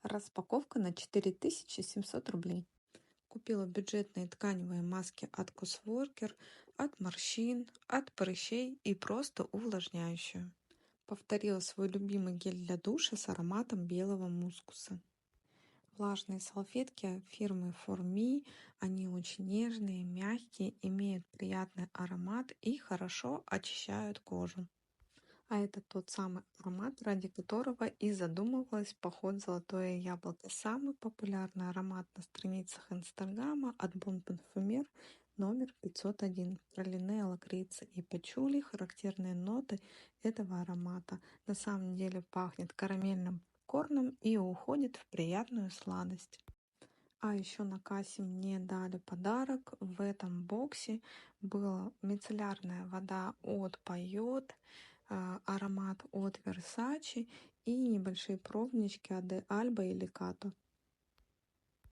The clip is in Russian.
Распаковка на 4700 рублей. Купила бюджетные тканевые маски от Cosworker, от морщин, от прыщей и просто увлажняющую. Повторила свой любимый гель для душа с ароматом белого мускуса. Влажные салфетки фирмы For Me, они очень нежные, мягкие, имеют приятный аромат и хорошо очищают кожу. А это тот самый аромат, ради которого и задумывалась поход «Золотое яблоко». Самый популярный аромат на страницах Инстаграма от Bon Parfumer номер 501. Пралине, лакрица и пачули — характерные ноты этого аромата. На самом деле пахнет карамельным корном и уходит в приятную сладость. А еще на кассе мне дали подарок. В этом боксе была мицеллярная вода от Пайот, аромат от Versace и небольшие пробнички от Де Альба или Като.